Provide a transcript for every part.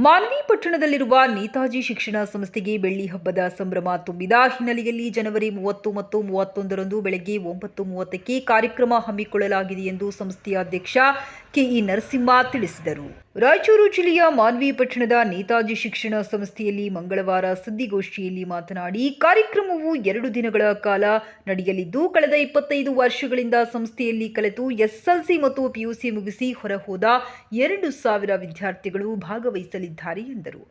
ಮಾನ್ವಿ ಪಟ್ಟಣದಲ್ಲಿರುವ ನೇತಾಜಿ ಶಿಕ್ಷಣ ಸಂಸ್ಥೆಗೆ ಬೆಳ್ಳಿ ಹಬ್ಬದ ಸಂಭ್ರಮ ತುಂಬಿದ ಹಿನ್ನೆಲೆಯಲ್ಲಿ ಜನವರಿ 30 ಮತ್ತು 31ರಂದು ಬೆಳಗ್ಗೆ 9:30ಕ್ಕೆ ಕಾರ್ಯಕ್ರಮ ಹಮ್ಮಿಕೊಳ್ಳಲಾಗಿದೆ ಎಂದು ಸಂಸ್ಥೆಯ ಅಧ್ಯಕ್ಷ ಕೆಇ ನರಸಿಂಹ ತಿಳಿಸಿದರು. ರಾಯಚೂರು ಜಿಲ್ಲೆಯ ಮಾನ್ವಿ ಪಟ್ಟಣದ ನೇತಾಜಿ ಶಿಕ್ಷಣ ಸಂಸ್ಥೆಯಲ್ಲಿ ಮಂಗಳವಾರ ಸುದ್ದಿಗೋಷ್ಠಿಯಲ್ಲಿ ಮಾತನಾಡಿ, ಕಾರ್ಯಕ್ರಮವು 2 ದಿನಗಳ ಕಾಲ ನಡೆಯಲಿದ್ದು, ಕಳೆದ 25 ವರ್ಷಗಳಿಂದ ಸಂಸ್ಥೆಯಲ್ಲಿ ಕಲಿತು ಎಸ್ಎಸ್ಎಲ್ಸಿ ಮತ್ತು ಪಿಯುಸಿ ಮುಗಿಸಿ ಹೊರಹೋದ 2,000 ವಿದ್ಯಾರ್ಥಿಗಳು ಭಾಗವಹಿಸಲಿದ್ದಾರೆ ಎಂದರು.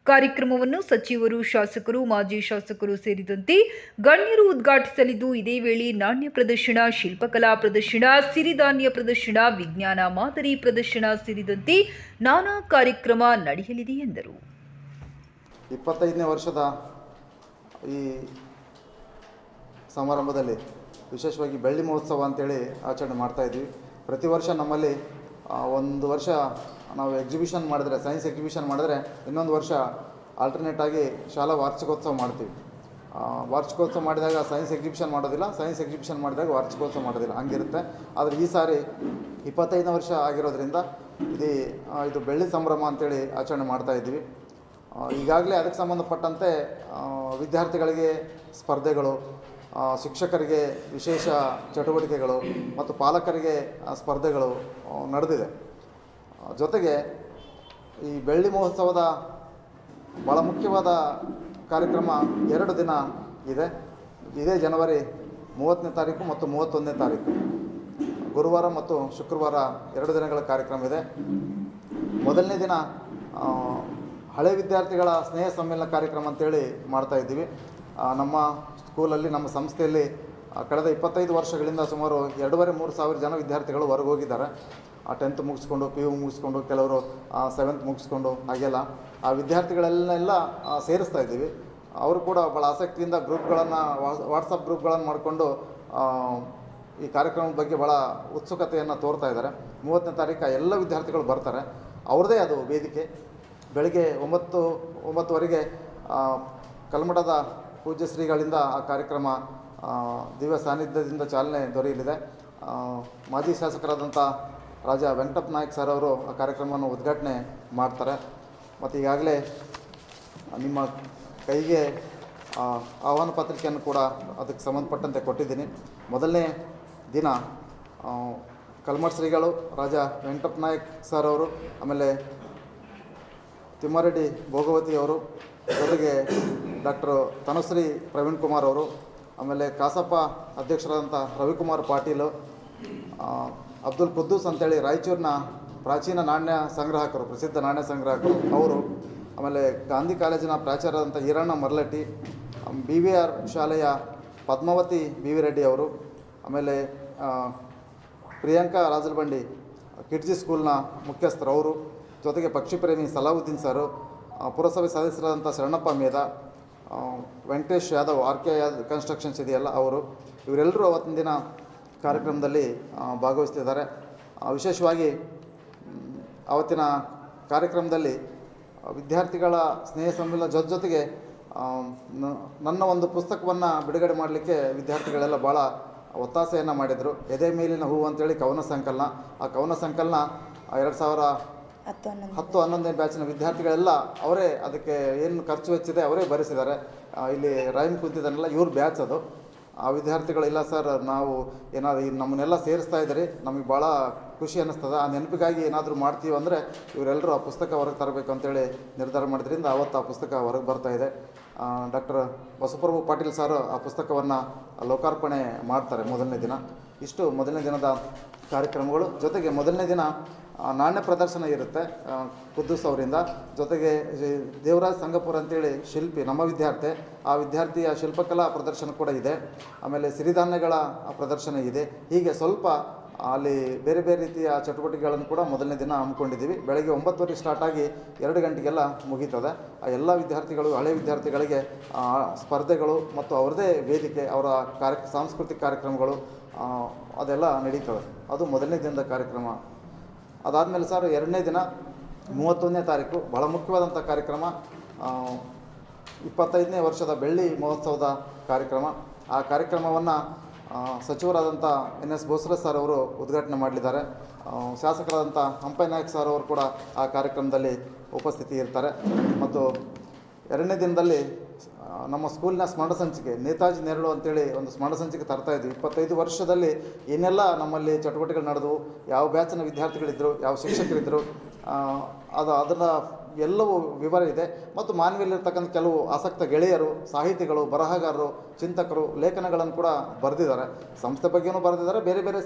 ಕಾರ್ಯಕ್ರಮವನ್ನು ಸಚಿವರು, ಶಾಸಕರು, ಮಾಜಿ ಶಾಸಕರು ಸೇರಿದಂತೆ ಗಣ್ಯರು ಉದ್ಘಾಟಿಸಲಿದ್ದು, ಇದೇ ವೇಳೆ ನಾಣ್ಯ ಪ್ರದರ್ಶನ, ಶಿಲ್ಪಕಲಾ ಪ್ರದರ್ಶನ, ಸಿರಿಧಾನ್ಯ ಪ್ರದರ್ಶನ, ವಿಜ್ಞಾನ ಮಾದರಿ ಪ್ರದರ್ಶನ ಸೇರಿದಂತೆ ನಾನಾ ಕಾರ್ಯಕ್ರಮ ನಡೆಯಲಿದೆ ಎಂದರು. 25ನೇ ವರ್ಷದ ಈ ಸಮಾರಂಭದಲ್ಲಿ ವಿಶೇಷವಾಗಿ ಬೆಳ್ಳಿ ಮಹೋತ್ಸವ ಅಂತೇಳಿ ಆಚರಣೆ ಮಾಡ್ತಾ ಇದ್ವಿ. ಪ್ರತಿ ವರ್ಷ ನಮ್ಮಲ್ಲಿ ಒಂದು ವರ್ಷ ನಾವು ಎಕ್ಸಿಬಿಷನ್ ಮಾಡಿದ್ರೆ, ಸೈನ್ಸ್ ಎಕ್ಸಿಬಿಷನ್ ಮಾಡಿದ್ರೆ, ಇನ್ನೊಂದು ವರ್ಷ ಆಲ್ಟರ್ನೇಟ್ ಆಗಿ ಶಾಲಾ ವಾರ್ಷಿಕೋತ್ಸವ ಮಾಡ್ತೀವಿ. ವಾರ್ಷಿಕೋತ್ಸವ ಮಾಡಿದಾಗ ಸೈನ್ಸ್ ಎಕ್ಸಿಬಿಷನ್ ಮಾಡೋದಿಲ್ಲ, ಸೈನ್ಸ್ ಎಕ್ಸಿಬಿಷನ್ ಮಾಡಿದಾಗ ವಾರ್ಷಿಕೋತ್ಸವ ಮಾಡೋದಿಲ್ಲ, ಹಂಗಿರುತ್ತೆ. ಆದರೆ ಈ ಸಾರಿ 25ನೇ ವರ್ಷ ಆಗಿರೋದ್ರಿಂದ ಇದು ಬೆಳ್ಳಿ ಸಂಭ್ರಮ ಅಂತೇಳಿ ಆಚರಣೆ ಮಾಡ್ತಾ ಇದ್ವಿ. ಈಗಾಗಲೇ ಅದಕ್ಕೆ ಸಂಬಂಧಪಟ್ಟಂತೆ ವಿದ್ಯಾರ್ಥಿಗಳಿಗೆ ಸ್ಪರ್ಧೆಗಳು, ಶಿಕ್ಷಕರಿಗೆ ವಿಶೇಷ ಚಟುವಟಿಕೆಗಳು ಮತ್ತು ಪಾಲಕರಿಗೆ ಸ್ಪರ್ಧೆಗಳು ನಡೆದಿದೆ. ಜೊತೆಗೆ ಈ ಬೆಳ್ಳಿ ಮಹೋತ್ಸವದ ಭಾಳ ಮುಖ್ಯವಾದ ಕಾರ್ಯಕ್ರಮ 2 ದಿನ ಇದೆ. ಇದೇ ಜನವರಿ 30ನೇ ತಾರೀಕು ಮತ್ತು 31ನೇ ತಾರೀಕು, ಗುರುವಾರ ಮತ್ತು ಶುಕ್ರವಾರ 2 ದಿನಗಳ ಕಾರ್ಯಕ್ರಮ ಇದೆ. ಮೊದಲನೇ ದಿನ ಹಳೆ ವಿದ್ಯಾರ್ಥಿಗಳ ಸ್ನೇಹ ಸಮ್ಮೇಳನ ಕಾರ್ಯಕ್ರಮ ಅಂತೇಳಿ ಮಾಡ್ತಾಯಿದ್ದೀವಿ. ನಮ್ಮ ಸ್ಕೂಲಲ್ಲಿ, ನಮ್ಮ ಸಂಸ್ಥೆಯಲ್ಲಿ ಕಳೆದ 25 ವರ್ಷಗಳಿಂದ ಸುಮಾರು 2,500-3 ಸಾವಿರ ಜನ ವಿದ್ಯಾರ್ಥಿಗಳು ಹೊರಗೆ ಹೋಗಿದ್ದಾರೆ. 10th ಮುಗಿಸ್ಕೊಂಡು, PU ಮುಗಿಸ್ಕೊಂಡು, ಕೆಲವರು 7th ಮುಗಿಸ್ಕೊಂಡು, ಹಾಗೆಲ್ಲ ಆ ವಿದ್ಯಾರ್ಥಿಗಳನ್ನೆಲ್ಲ ಸೇರಿಸ್ತಾ ಇದ್ದೀವಿ. ಅವರು ಕೂಡ ಭಾಳ ಆಸಕ್ತಿಯಿಂದ ಗ್ರೂಪ್ಗಳನ್ನು, ವಾಟ್ಸಪ್ ಗ್ರೂಪ್ಗಳನ್ನು ಮಾಡಿಕೊಂಡು ಈ ಕಾರ್ಯಕ್ರಮದ ಬಗ್ಗೆ ಭಾಳ ಉತ್ಸುಕತೆಯನ್ನು ತೋರ್ತಾ ಇದ್ದಾರೆ. 30ನೇ ತಾರೀಕು ಎಲ್ಲ ವಿದ್ಯಾರ್ಥಿಗಳು ಬರ್ತಾರೆ. ಅವ್ರದ್ದೇ ಅದು ವೇದಿಕೆ. ಬೆಳಗ್ಗೆ 9:30ವರೆಗೆ ಕಲ್ಮಠದ ಪೂಜ್ಯ ಶ್ರೀಗಳಿಂದ ಆ ಕಾರ್ಯಕ್ರಮ ದಿವ್ಯ ಸಾನ್ನಿಧ್ಯದಿಂದ ಚಾಲನೆ ದೊರೆಯಲಿದೆ. ಮಾಜಿ ಶಾಸಕರಾದಂಥ ರಾಜಾ ವೆಂಕಟಪ್ಪ ನಾಯಕ್ ಸರ್ ಅವರು ಆ ಕಾರ್ಯಕ್ರಮವನ್ನು ಉದ್ಘಾಟನೆ ಮಾಡ್ತಾರೆ. ಮತ್ತು ಈಗಾಗಲೇ ನಿಮ್ಮ ಕೈಗೆ ಆಹ್ವಾನ ಪತ್ರಿಕೆಯನ್ನು ಕೂಡ ಅದಕ್ಕೆ ಸಂಬಂಧಪಟ್ಟಂತೆ ಕೊಟ್ಟಿದ್ದೀನಿ. ಮೊದಲನೇ ದಿನ ಕಲ್ಮಠ ಶ್ರೀಗಳು, ರಾಜಾ ವೆಂಕಟಪ್ಪ ನಾಯಕ್ ಸರ್ ಅವರು, ಆಮೇಲೆ ತಿಮ್ಮಾರೆಡ್ಡಿ ಭೋಗವತಿ ಅವರು, ಜೊತೆಗೆ ಡಾಕ್ಟರ್ ತನುಶ್ರೀ ಪ್ರವೀಣ್ ಕುಮಾರ್ ಅವರು, ಆಮೇಲೆ ಕಾಸಪ್ಪ ಅಧ್ಯಕ್ಷರಾದಂಥ ರವಿಕುಮಾರ್ ಪಾಟೀಲು, ಅಬ್ದುಲ್ ಕುದ್ದೂಸ್ ಅಂತೇಳಿ ರಾಯಚೂರಿನ ಪ್ರಾಚೀನ ನಾಣ್ಯ ಸಂಗ್ರಾಹಕರು, ಪ್ರಸಿದ್ಧ ನಾಣ್ಯ ಸಂಗ್ರಾಹಕರು ಅವರು, ಆಮೇಲೆ ಗಾಂಧಿ ಕಾಲೇಜಿನ ಪ್ರಾಚಾರ್ಯರಾದಂಥ ಈರಣ್ಣ ಮರ್ಲಟ್ಟಿ, BVR ಶಾಲೆಯ ಪದ್ಮಾವತಿ BV ರೆಡ್ಡಿ ಅವರು, ಆಮೇಲೆ ಪ್ರಿಯಾಂಕಾ ರಾಜಲ್ಬಂಡಿ ಕಿಡ್ಜಿ ಸ್ಕೂಲ್ನ ಮುಖ್ಯಸ್ಥರು ಅವರು, ಜೊತೆಗೆ ಪಕ್ಷಿ ಪ್ರೇಮಿ ಸಲಾವುದ್ದೀನ್ ಸರು, ಪುರಸಭೆ ಸದಸ್ಯರಾದಂಥ ಶರಣಪ್ಪ ಮೇಧ, ವೆಂಕಟೇಶ್ ಯಾದವ್, RK ಕನ್ಸ್ಟ್ರಕ್ಷನ್ಸ್ ಇದೆಯಲ್ಲ ಅವರು, ಇವರೆಲ್ಲರೂ ಅವತ್ತಿನ ದಿನ ಕಾರ್ಯಕ್ರಮದಲ್ಲಿ ಭಾಗವಹಿಸ್ತಿದ್ದಾರೆ. ವಿಶೇಷವಾಗಿ ಅವತ್ತಿನ ಕಾರ್ಯಕ್ರಮದಲ್ಲಿ ವಿದ್ಯಾರ್ಥಿಗಳ ಸ್ನೇಹ ಸಮ್ಮೇಳನ ಜೊತೆಗೆ ನನ್ನ ಒಂದು ಪುಸ್ತಕವನ್ನು ಬಿಡುಗಡೆ ಮಾಡಲಿಕ್ಕೆ ವಿದ್ಯಾರ್ಥಿಗಳೆಲ್ಲ ಭಾಳ ಒತ್ತಾಸೆಯನ್ನು ಮಾಡಿದರು. ಎದೆ ಮೇಲಿನ ಹೂವು ಅಂತೇಳಿ ಕವನ ಸಂಕಲನ. ಆ ಕವನ ಸಂಕಲನ 2010-11ನೇ ಬ್ಯಾಚಿನ ವಿದ್ಯಾರ್ಥಿಗಳೆಲ್ಲ ಅವರೇ ಅದಕ್ಕೆ ಏನು ಖರ್ಚು ವೆಚ್ಚಿದೆ ಅವರೇ ಭರಿಸಿದ್ದಾರೆ. ಇಲ್ಲಿ ರೈಮ್ ಕುಂತಿದ್ದಾನಲ್ಲ, ಇವ್ರ ಬ್ಯಾಚ್ ಅದು. ಆ ವಿದ್ಯಾರ್ಥಿಗಳು, ಇಲ್ಲ ಸರ್, ನಾವು ಏನಾದರೂ ನಮ್ಮನ್ನೆಲ್ಲ ಸೇರಿಸ್ತಾ ಇದ್ದೀರಿ, ನಮಗೆ ಭಾಳ ಖುಷಿ ಅನ್ನಿಸ್ತದೆ, ಆ ನೆನಪಿಗಾಗಿ ಏನಾದರೂ ಮಾಡ್ತೀವಿ ಅಂದರೆ ಇವರೆಲ್ಲರೂ ಆ ಪುಸ್ತಕ ಹೊರಗೆ ತರಬೇಕು ಅಂತೇಳಿ ನಿರ್ಧಾರ ಮಾಡಿದ್ರಿಂದ ಅವತ್ತು ಆ ಪುಸ್ತಕ ಹೊರಗೆ ಬರ್ತಾಯಿದೆ. ಡಾಕ್ಟರ್ ಬಸವಪ್ರಭು ಪಾಟೀಲ್ ಸರ್ ಆ ಪುಸ್ತಕವನ್ನು ಲೋಕಾರ್ಪಣೆ ಮಾಡ್ತಾರೆ ಮೊದಲನೇ ದಿನ. ಇಷ್ಟು ಮೊದಲನೇ ದಿನದ ಕಾರ್ಯಕ್ರಮಗಳು. ಜೊತೆಗೆ ಮೊದಲನೇ ದಿನ ನಾಣ್ಯ ಪ್ರದರ್ಶನ ಇರುತ್ತೆ ಕುದ್ದೂಸ್ ಅವರಿಂದ. ಜೊತೆಗೆ ದೇವರಾಜ್ ಸಂಗಪುರ ಅಂತೇಳಿ ಶಿಲ್ಪಿ, ನಮ್ಮ ವಿದ್ಯಾರ್ಥಿ, ಆ ವಿದ್ಯಾರ್ಥಿಯ ಶಿಲ್ಪಕಲಾ ಪ್ರದರ್ಶನ ಕೂಡ ಇದೆ. ಆಮೇಲೆ ಸಿರಿಧಾನ್ಯಗಳ ಪ್ರದರ್ಶನ ಇದೆ. ಹೀಗೆ ಸ್ವಲ್ಪ ಅಲ್ಲಿ ಬೇರೆ ಬೇರೆ ರೀತಿಯ ಚಟುವಟಿಕೆಗಳನ್ನು ಕೂಡ ಮೊದಲನೇ ದಿನ ಹಮ್ಮಿಕೊಂಡಿದ್ದೀವಿ. ಬೆಳಗ್ಗೆ 9:00 ಸ್ಟಾರ್ಟ್ ಆಗಿ 2 ಗಂಟೆಗೆಲ್ಲ ಮುಗೀತದೆ. ಆ ಎಲ್ಲ ವಿದ್ಯಾರ್ಥಿಗಳು, ಹಳೆ ವಿದ್ಯಾರ್ಥಿಗಳಿಗೆ ಸ್ಪರ್ಧೆಗಳು ಮತ್ತು ಅವ್ರದ್ದೇ ವೇದಿಕೆ, ಅವರ ಸಾಂಸ್ಕೃತಿಕ ಕಾರ್ಯಕ್ರಮಗಳು ಅದೆಲ್ಲ ನಡೀತವೆ. ಅದು ಮೊದಲನೇ ದಿನದ ಕಾರ್ಯಕ್ರಮ. ಅದಾದಮೇಲೆ ಸರ್ 2ನೇ ದಿನ 31ನೇ ತಾರೀಕು ಭಾಳ ಮುಖ್ಯವಾದಂಥ ಕಾರ್ಯಕ್ರಮ, 25ನೇ ವರ್ಷದ ಬೆಳ್ಳಿ ಮಹೋತ್ಸವದ ಕಾರ್ಯಕ್ರಮ. ಆ ಕಾರ್ಯಕ್ರಮವನ್ನು ಸಚಿವರಾದಂಥ NS ಬೋಸರಾಜ್ ಸರ್ ಅವರು ಉದ್ಘಾಟನೆ ಮಾಡಲಿದ್ದಾರೆ. ಶಾಸಕರಾದಂಥ ಹಂಪಯ್ಯ ನಾಯಕ್ ಸರ್ ಅವರು ಕೂಡ ಆ ಕಾರ್ಯಕ್ರಮದಲ್ಲಿ ಉಪಸ್ಥಿತಿ ಇರ್ತಾರೆ. ಮತ್ತು ಎರಡನೇ ದಿನದಲ್ಲಿ ನಮ್ಮ ಸ್ಕೂಲಿನ ಸ್ಮರಣ ಸಂಚಿಕೆ ನೇತಾಜಿ ನೆರಳು ಅಂತೇಳಿ ಒಂದು ಸ್ಮರಣ ಸಂಚಿಕೆ ತರ್ತಾ ಇದ್ವಿ. 25 ವರ್ಷದಲ್ಲಿ ಏನೆಲ್ಲ ನಮ್ಮಲ್ಲಿ ಚಟುವಟಿಕೆಗಳು ನಡೆದವು, ಯಾವ ಬ್ಯಾಚಿನ ವಿದ್ಯಾರ್ಥಿಗಳಿದ್ದರು, ಯಾವ ಶಿಕ್ಷಕರಿದ್ದರು, ಅದರ ಎಲ್ಲವೂ ವಿವರ ಇದೆ. ಮತ್ತು ಮಾನವಿಯಲ್ಲಿರ್ತಕ್ಕಂಥ ಕೆಲವು ಆಸಕ್ತ ಗೆಳೆಯರು, ಸಾಹಿತಿಗಳು, ಬರಹಗಾರರು, ಚಿಂತಕರು ಲೇಖನಗಳನ್ನು ಕೂಡ ಬರೆದಿದ್ದಾರೆ. ಸಂಸ್ಥೆ ಬಗ್ಗೆಯೂ ಬರೆದಿದ್ದಾರೆ. ಬೇರೆ ಬೇರೆ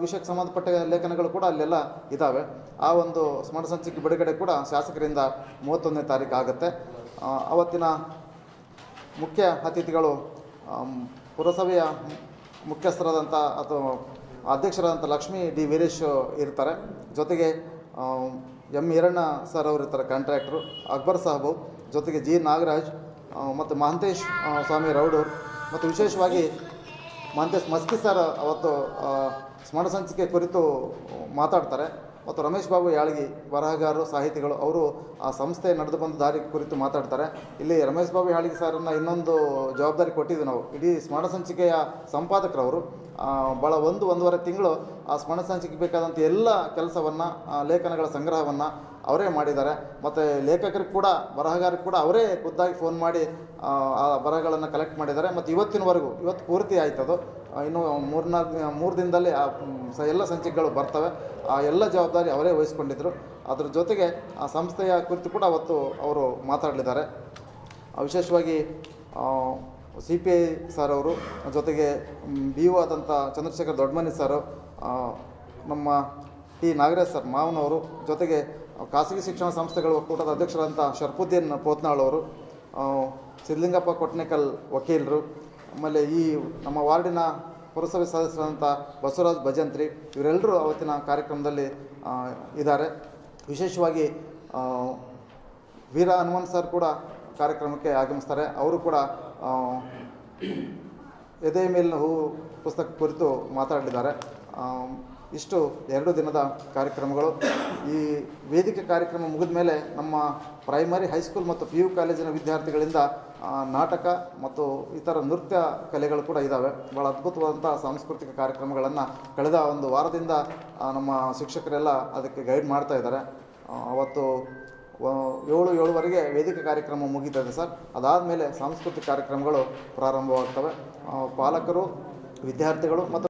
ವಿಷಯಕ್ಕೆ ಸಂಬಂಧಪಟ್ಟ ಲೇಖನಗಳು ಕೂಡ ಅಲ್ಲೆಲ್ಲ ಇದ್ದಾವೆ. ಆ ಒಂದು ಸ್ಮರಣ ಸಂಚಿಕೆ ಬಿಡುಗಡೆ ಕೂಡ ಶಾಸಕರಿಂದ 31ನೇ ತಾರೀಕು ಆಗುತ್ತೆ. ಅವತ್ತಿನ ಮುಖ್ಯ ಅತಿಥಿಗಳು ಪುರಸಭೆಯ ಮುಖ್ಯಸ್ಥರಾದಂಥ ಅಥವಾ ಅಧ್ಯಕ್ಷರಾದಂಥ ಲಕ್ಷ್ಮೀ ಡಿ ವೀರೇಶ್ ಇರ್ತಾರೆ. ಜೊತೆಗೆ M ಈರಣ್ಣ ಸರ್ ಅವರು ಇರ್ತಾರೆ, ಕಾಂಟ್ರಾಕ್ಟ್ರು, ಅಕ್ಬರ್ ಸಾಹಬು, ಜೊತೆಗೆ G ನಾಗರಾಜ್ ಮತ್ತು ಮಹಂತೇಶ್ ಸ್ವಾಮಿ ರೌಡೂರ್, ಮತ್ತು ವಿಶೇಷವಾಗಿ ಮಹಂತೇಶ್ ಮಸ್ಕಿ ಸರ್ ಅವತ್ತು ಸ್ಮರಣ ಸಂಚಿಕೆ ಕುರಿತು ಮಾತಾಡ್ತಾರೆ. ಮತ್ತು ರಮೇಶ್ ಬಾಬು ಯಾಳಗಿ ಬರಹಗಾರರು, ಸಾಹಿತಿಗಳು, ಅವರು ಆ ಸಂಸ್ಥೆ ನಡೆದು ಬಂದ ದಾರಿ ಕುರಿತು ಮಾತಾಡ್ತಾರೆ. ಇಲ್ಲಿ ರಮೇಶ್ ಬಾಬು ಯಾಳಗಿ ಸರ್ನ ಇನ್ನೊಂದು ಜವಾಬ್ದಾರಿ ಕೊಟ್ಟಿದ್ವಿ ನಾವು. ಇಡೀ ಸ್ಮರಣ ಸಂಚಿಕೆಯ ಸಂಪಾದಕರವರು ಭಾಳ 1-1.5 ತಿಂಗಳು ಆ ಸ್ಮರಣ ಸಂಚಿಕೆ ಬೇಕಾದಂಥ ಎಲ್ಲ ಕೆಲಸವನ್ನು, ಲೇಖನಗಳ ಸಂಗ್ರಹವನ್ನು ಅವರೇ ಮಾಡಿದ್ದಾರೆ. ಮತ್ತು ಲೇಖಕರಿಗೆ ಕೂಡ, ಬರಹಗಾರರಿಗೆ ಕೂಡ ಅವರೇ ಖುದ್ದಾಗಿ ಫೋನ್ ಮಾಡಿ ಆ ಬರಹಗಳನ್ನು ಕಲೆಕ್ಟ್ ಮಾಡಿದ್ದಾರೆ. ಮತ್ತು ಇವತ್ತಿನವರೆಗೂ, ಇವತ್ತು ಪೂರ್ತಿ ಆಯ್ತದು, ಇನ್ನೂ 3 ದಿನದಲ್ಲಿ ಎಲ್ಲ ಸಂಚಿಕೆಗಳು ಬರ್ತವೆ. ಆ ಎಲ್ಲ ಜವಾಬ್ದಾರಿ ಅವರೇ ವಹಿಸ್ಕೊಂಡಿದ್ದರು. ಅದ್ರ ಜೊತೆಗೆ ಆ ಸಂಸ್ಥೆಯ ಕುರಿತು ಕೂಡ ಅವತ್ತು ಅವರು ಮಾತಾಡಲಿದ್ದಾರೆ. ವಿಶೇಷವಾಗಿ CPI ಸರ್ ಅವರು, ಜೊತೆಗೆ BO ಆದಂಥ ಚಂದ್ರಶೇಖರ್ ದೊಡ್ಡಮನಿ ಸರ್, ನಮ್ಮ T ನಾಗರಾಜ್ ಸರ್ ಮಾವನವರು, ಜೊತೆಗೆ ಖಾಸಗಿ ಶಿಕ್ಷಣ ಸಂಸ್ಥೆಗಳ ಒಕ್ಕೂಟದ ಅಧ್ಯಕ್ಷರಾದಂಥ ಶರ್ಫುದ್ದೀನ್ ಪೋತ್ನಾಳ್ ಅವರು, ಸಿದ್ಧಲಿಂಗಪ್ಪ ಕೊಟ್ನೇಕಲ್ ವಕೀಲರು, ಆಮೇಲೆ ಈ ನಮ್ಮ ವಾರ್ಡಿನ ಪುರಸಭೆ ಸದಸ್ಯರಾದಂಥ ಬಸವರಾಜ್ ಭಜಂತ್ರಿ, ಇವರೆಲ್ಲರೂ ಅವತ್ತಿನ ಕಾರ್ಯಕ್ರಮದಲ್ಲಿ ಇದ್ದಾರೆ. ವಿಶೇಷವಾಗಿ ವೀರ ಹನುಮಂತ್ ಸರ್ ಕೂಡ ಕಾರ್ಯಕ್ರಮಕ್ಕೆ ಆಗಮಿಸ್ತಾರೆ. ಅವರು ಕೂಡ ಎದೆಯ ಮೇಲಿನ ಹೂವು ಪುಸ್ತಕ ಕುರಿತು ಮಾತಾಡಲಿದ್ದಾರೆ. ಇಷ್ಟು 2 ದಿನದ ಕಾರ್ಯಕ್ರಮಗಳು. ಈ ವೇದಿಕೆ ಕಾರ್ಯಕ್ರಮ ಮುಗಿದ ಮೇಲೆ ನಮ್ಮ ಪ್ರೈಮರಿ, ಹೈಸ್ಕೂಲ್ ಮತ್ತು PU ಕಾಲೇಜಿನ ವಿದ್ಯಾರ್ಥಿಗಳಿಂದ ನಾಟಕ ಮತ್ತು ಇತರ ನೃತ್ಯ ಕಲೆಗಳು ಕೂಡ ಇದ್ದಾವೆ. ಭಾಳ ಅದ್ಭುತವಾದಂಥ ಸಾಂಸ್ಕೃತಿಕ ಕಾರ್ಯಕ್ರಮಗಳನ್ನು ಕಳೆದ 1 ವಾರದಿಂದ ನಮ್ಮ ಶಿಕ್ಷಕರೆಲ್ಲ ಅದಕ್ಕೆ ಗೈಡ್ ಮಾಡ್ತಾ ಇದ್ದಾರೆ. ಅವತ್ತು 7-7:30ಗೆ ವೇದಿಕೆ ಕಾರ್ಯಕ್ರಮ ಮುಗೀತದೆ ಸರ್. ಅದಾದಮೇಲೆ ಸಾಂಸ್ಕೃತಿಕ ಕಾರ್ಯಕ್ರಮಗಳು ಪ್ರಾರಂಭವಾಗ್ತವೆ. ಪಾಲಕರು, ವಿದ್ಯಾರ್ಥಿಗಳು ಮತ್ತು